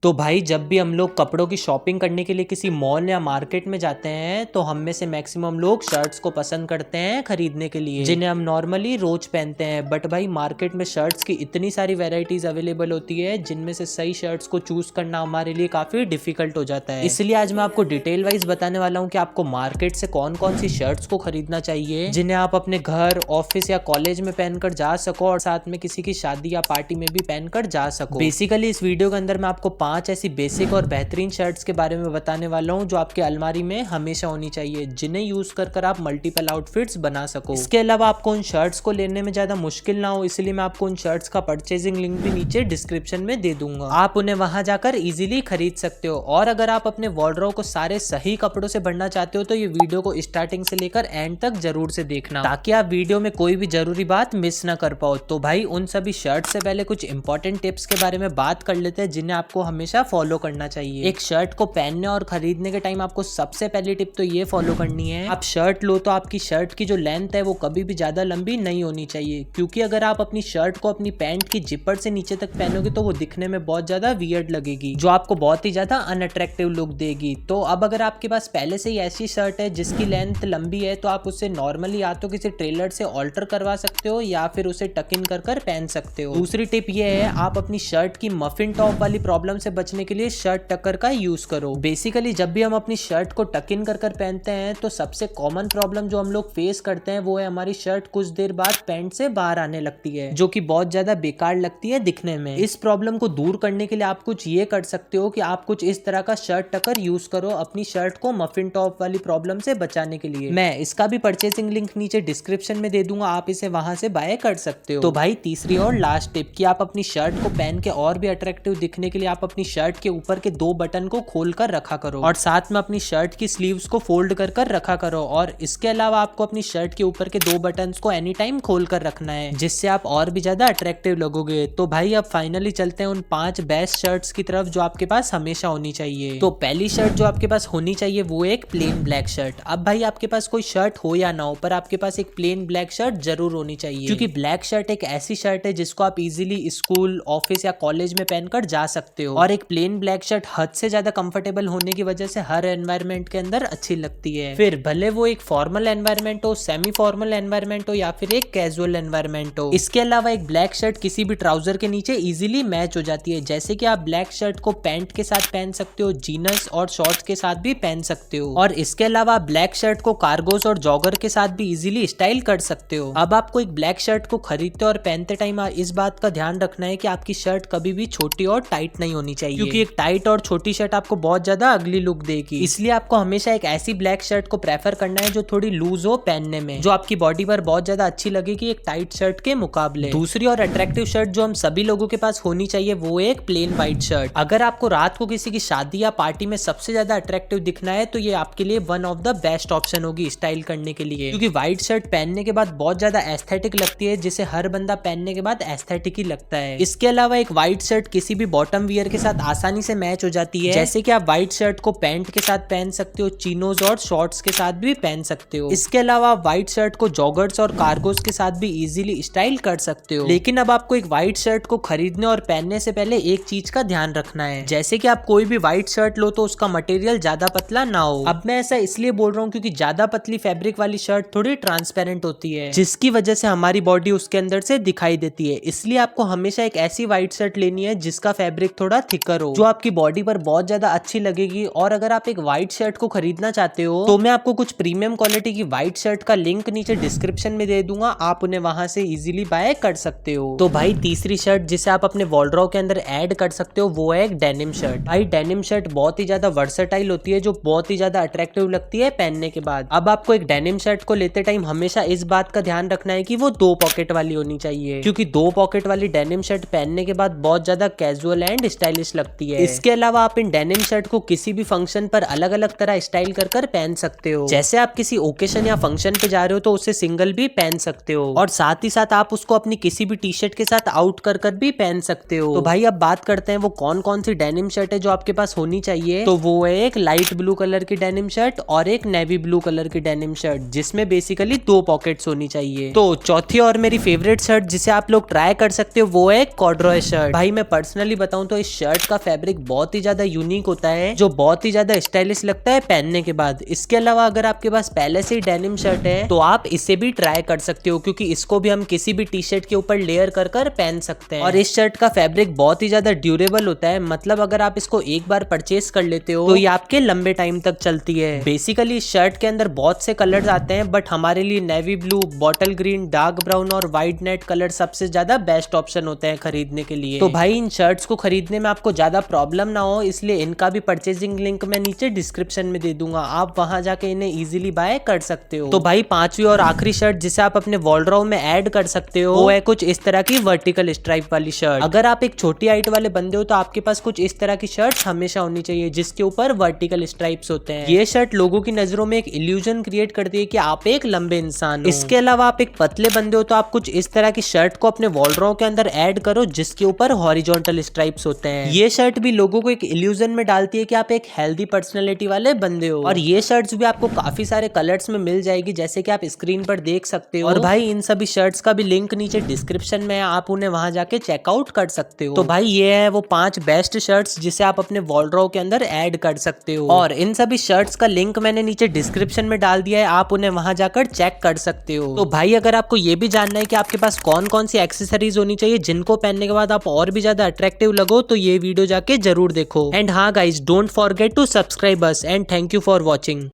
तो भाई जब भी हम लोग कपड़ों की शॉपिंग करने के लिए किसी मॉल या मार्केट में जाते हैं तो हम में से मैक्सिमम लोग शर्ट्स को पसंद करते हैं खरीदने के लिए, जिन्हें हम नॉर्मली रोज पहनते हैं। बट भाई मार्केट में शर्ट्स की इतनी सारी वेराइटीज अवेलेबल होती है जिनमें से सही शर्ट्स को चूज करना हमारे लिए काफी डिफिकल्ट हो जाता है। इसलिए आज मैं आपको डिटेल वाइज बताने वाला हूँ कि आपको मार्केट से कौन कौन सी शर्ट्स को खरीदना चाहिए जिन्हें आप अपने घर, ऑफिस या कॉलेज में पहनकर जा सको और साथ में किसी की शादी या पार्टी में भी पहनकर जा सको। बेसिकली इस वीडियो के अंदर मैं आपको 5 ऐसी बेसिक और बेहतरीन शर्ट्स के बारे में बताने वाला हूं जो आपके अलमारी में हमेशा होनी चाहिए, जिन्हें यूज कर आप मल्टीपल आउटफिट्स बना सको। इसके अलावा आपको उन शर्ट्स को लेने में ज्यादा मुश्किल ना हो, इसलिए मैं आपको उन शर्ट्स का परचेजिंग लिंक भी नीचे डिस्क्रिप्शन में दे दूंगा। आप उन्हें वहां जाकर इजीली खरीद सकते हो। और अगर आप अपने वार्डरोब को सारे सही कपड़ों से भरना चाहते हो तो ये वीडियो को स्टार्टिंग से लेकर एंड तक जरूर से देखना, ताकि आप वीडियो में कोई भी जरूरी बात मिस ना कर पाओ। तो भाई उन सभी शर्ट से पहले कुछ इंपॉर्टेंट टिप्स के बारे में बात कर लेते हैं जिन्हें आपको हमेशा फॉलो करना चाहिए। एक शर्ट को पहनने और खरीदने के टाइम आपको सबसे पहली टिप तो ये फॉलो करनी है, आप शर्ट लो तो आपकी शर्ट की जो लेंथ है वो कभी भी ज्यादा लंबी नहीं होनी चाहिए, क्योंकि अगर आप अपनी शर्ट को अपनी पैंट की जिपर से नीचे तक पहनोगे तो वो दिखने में बहुत ज्यादा वियर्ड लगेगी, जो आपको बहुत ही ज्यादा अनअट्रैक्टिव लुक देगी। तो अब अगर आपके पास पहले से ही ऐसी शर्ट है जिसकी लेंथ लंबी है तो आप उससे नॉर्मली या तो किसी टेलर से ऑल्टर करवा सकते हो या फिर उसे टक इन कर पहन सकते हो। दूसरी टिप ये है, आप अपनी शर्ट की मफिन टॉप वाली प्रॉब्लम से बचने के लिए शर्ट टकर का यूज करो। बेसिकली जब भी हम अपनी शर्ट को टक इन कर पहनते हैं तो सबसे कॉमन प्रॉब्लम जो हम लोग फेस करते हैं वो है हमारी शर्ट कुछ देर बाद पैंट से बाहर आने लगती है, जो कि बहुत ज्यादा बेकार लगती है दिखने में। इस प्रॉब्लम को दूर करने के लिए आप कुछ ये कर सकते हो कि आप कुछ इस तरह का शर्ट टकर यूज करो अपनी शर्ट को मफिन टॉप वाली प्रॉब्लम से बचाने के लिए। मैं इसका भी परचेसिंग लिंक नीचे डिस्क्रिप्शन में दे दूंगा, आप इसे वहां से बाय कर सकते हो। तो भाई तीसरी और लास्ट टिप कि आप अपनी शर्ट को पहन के और भी अट्रैक्टिव दिखने के लिए आप अपनी शर्ट के ऊपर के 2 बटन को खोल कर रखा करो और साथ में अपनी शर्ट की स्लीव्स को फोल्ड कर रखा करो। और इसके अलावा आपको अपनी शर्ट के ऊपर के 2 बटन्स को एनी टाइम खोल कर रखना है, जिससे आप और भी ज्यादा अट्रैक्टिव लगोगे। तो भाई अब फाइनली चलते हैं उन 5 बेस्ट शर्ट्स की तरफ जो आपके पास हमेशा होनी चाहिए। तो पहली शर्ट जो आपके पास होनी चाहिए वो एक प्लेन ब्लैक शर्ट। अब भाई आपके पास कोई शर्ट हो या ना हो, पर आपके पास एक प्लेन ब्लैक शर्ट जरूर होनी चाहिए, क्योंकि ब्लैक शर्ट एक ऐसी शर्ट है जिसको आप इजीली स्कूल, ऑफिस या कॉलेज में पहनकर जा सकते हो। और एक प्लेन ब्लैक शर्ट हद से ज्यादा कंफर्टेबल होने की वजह से हर एनवायरनमेंट के अंदर अच्छी लगती है, फिर भले वो एक फॉर्मल एनवायरनमेंट हो, सेमी फॉर्मल एनवायरनमेंट हो या फिर एक कैजुअल एनवायरनमेंट हो। इसके अलावा एक ब्लैक शर्ट किसी भी ट्राउजर के नीचे इजीली मैच हो जाती है, जैसे कि आप ब्लैक शर्ट को पैंट के साथ पहन सकते हो, जीन्स और शॉर्ट्स के साथ भी पहन सकते हो। और इसके अलावा ब्लैक शर्ट को कार्गोस और जॉगर के साथ भी इजीली स्टाइल कर सकते हो। अब आपको एक ब्लैक शर्ट को खरीदते और पहनते टाइम इस बात का ध्यान रखना है कि आपकी शर्ट कभी भी छोटी और टाइट नहीं होनी चाहिए, क्योंकि एक टाइट और छोटी शर्ट आपको बहुत ज्यादा अगली लुक देगी। इसलिए आपको हमेशा एक ऐसी ब्लैक शर्ट को प्रेफर करना है जो थोड़ी लूज हो पहनने में, जो आपकी बॉडी पर बहुत ज्यादा अच्छी लगेगी एक टाइट शर्ट के मुकाबले। दूसरी और अट्रैक्टिव शर्ट जो हम सभी लोगों के पास होनी चाहिए वो एक प्लेन व्हाइट शर्ट। अगर आपको रात को किसी की शादी या पार्टी में सबसे ज्यादा अट्रैक्टिव दिखना है तो ये आपके लिए one of the best option होगी स्टाइल करने के लिए, क्योंकि व्हाइट शर्ट पहनने के बाद बहुत ज्यादा एस्थेटिक लगती है, जिसे हर बंदा पहनने के बाद एस्थेटिक ही लगता है। इसके अलावा एक व्हाइट शर्ट किसी भी बॉटम वियर के साथ आसानी से मैच हो जाती है, जैसे कि आप व्हाइट शर्ट को पैंट के साथ पहन सकते हो, चिनोज और शॉर्ट्स के साथ भी पहन सकते हो। इसके अलावा व्हाइट शर्ट को जॉगर्स और कार्गोस के साथ भी इजीली स्टाइल कर सकते हो। लेकिन अब आपको एक व्हाइट शर्ट को खरीदने और पहनने से पहले एक चीज का ध्यान रखना है, जैसे कि आप कोई भी व्हाइट शर्ट लो तो उसका मटेरियल ज्यादा पतला ना हो। अब मैं ऐसा इसलिए बोल रहा हूँ क्योंकि ज्यादा पतली फैब्रिक वाली शर्ट थोड़ी ट्रांसपेरेंट होती है, जिसकी वजह से हमारी बॉडी उसके अंदर से दिखाई देती है। इसलिए आपको हमेशा एक ऐसी व्हाइट शर्ट लेनी है जिसका फैब्रिक थोड़ा थिकर हो, जो आपकी बॉडी पर बहुत ज्यादा अच्छी लगेगी। और अगर आप एक व्हाइट शर्ट को खरीदना चाहते हो तो मैं आपको कुछ प्रीमियम क्वालिटी की व्हाइट शर्ट का लिंक नीचे डिस्क्रिप्शन में दे दूंगा, आप उन्हें वहां से इजीली बाय कर सकते हो। तो भाई तीसरी शर्ट जिसे आप अपने वॉर्डरोब के अंदर ऐड कर सकते हो वो है एक डेनिम शर्ट। भाई डेनिम शर्ट बहुत ही ज्यादा वर्सेटाइल होती है, जो बहुत ही ज्यादा अट्रैक्टिव लगती है पहनने के बाद। अब आपको एक डेनिम शर्ट को लेते टाइम हमेशा इस बात का ध्यान रखना है कि वो 2 पॉकेट वाली होनी चाहिए, क्योंकि 2 पॉकेट वाली डेनिम शर्ट पहनने के बाद बहुत ज्यादा कैजुअल एंड स्टाइलिश लगती है। इसके अलावा आप इन डेनिम शर्ट को किसी भी फंक्शन पर अलग अलग तरह स्टाइल कर पहन सकते हो, जैसे आप किसी ओकेशन या फंक्शन पे जा रहे हो तो उसे सिंगल भी पहन सकते हो, और साथ ही साथ आप उसको अपनी किसी भी टी शर्ट के साथ आउट कर भी पहन सकते हो। तो भाई अब बात करते हैं वो कौन कौन सी डेनिम शर्ट है जो आपके पास होनी चाहिए। तो वो है एक लाइट ब्लू कलर की डेनिम शर्ट और एक नेवी ब्लू कलर की डेनिम शर्ट, जिसमें बेसिकली 2 पॉकेट्स होनी चाहिए। तो चौथी और मेरी फेवरेट शर्ट जिसे आप लोग ट्राई कर सकते हो वो है कॉर्डरॉय शर्ट। भाई मैं पर्सनली बताऊं तो इस शर्ट का फैब्रिक बहुत ही ज्यादा यूनिक होता है, जो बहुत ही ज्यादा स्टाइलिश लगता है पहनने के बाद। इसके अलावा अगर आपके पास पहले से ही डेनिम शर्ट है तो आप इसे भी ट्राई कर सकते हो, क्योंकि इसको भी हम किसी भी टी शर्ट के ऊपर लेयर कर पहन सकते हैं। और इस शर्ट का फैब्रिक बहुत ही ज्यादा ड्यूरेबल होता है, मतलब अगर आप इसको एक बार परचेज कर लेते हो तो ये आपके लंबे टाइम तक चलती है। बेसिकली इस शर्ट के अंदर बहुत से कलर्स आते हैं, बट हमारे लिए navy blue, bottle green, dark brown और व्हाइट नेट कलर सबसे ज्यादा बेस्ट ऑप्शन होते हैं खरीदने के लिए। तो भाई इन शर्ट्स को खरीदने में आपको ज्यादा प्रॉब्लम ना हो, इसलिए इनका भी परचेजिंग लिंक मैं नीचे डिस्क्रिप्शन में दे दूंगा, आप वहां जाके इन्हें इजीली बाय कर सकते हो। तो भाई पांचवी और आखिरी शर्ट जिसे आप अपने वॉर्डरोब में ऐड कर सकते हो वो है कुछ इस तरह की वर्टिकल स्ट्राइप वाली शर्ट। अगर आप एक छोटी हाइट वाले बंदे हो तो आपके पास कुछ इस तरह की शर्ट हमेशा होनी चाहिए जिसके ऊपर वर्टिकल स्ट्राइप्स होते हैं। ये शर्ट लोगों की नजरों में एक इल्यूजन क्रिएट करती है कि आप एक लंबे इंसान हो। इसके अलावा आप एक पतले बंदे हो तो आप कुछ इस तरह की शर्ट को अपने वॉर्डरोब के अंदर ऐड करो जिसके ऊपर हॉरिजॉन्टल स्ट्राइप्स होते हैं। ये शर्ट भी लोगों को एक इल्यूजन में डालती है कि आप एक हेल्दी पर्सनैलिटी वाले बंदे हो। और ये शर्ट्स भी आपको काफी सारे कलर्स में मिल जाएगी, जैसे कि आप स्क्रीन पर देख सकते हो। और भाई इन सभी शर्ट्स का भी लिंक नीचे डिस्क्रिप्शन में है, आप उन्हें वहां जाके चेकआउट कर सकते हो। तो भाई ये है वो 5 बेस्ट शर्ट्स जिसे आप अपने वॉर्डरोब के अंदर ऐड कर सकते हो। और इन सभी शर्ट्स का लिंक मैंने नीचे डिस्क्रिप्शन में डाल दिया है, आप उन्हें वहां जाकर चेक कर सकते हो। तो भाई अगर आपको ये भी जानना है कि आपके पास कौन कौन सी एक्सेसरीज होनी चाहिए जिनको पहनने के बाद आप और भी ज्यादा अट्रैक्टिव लगो, तो ये वीडियो जाके जरूर देखो। एंड हाँ guys, don't forget to subscribe us and thank you for watching.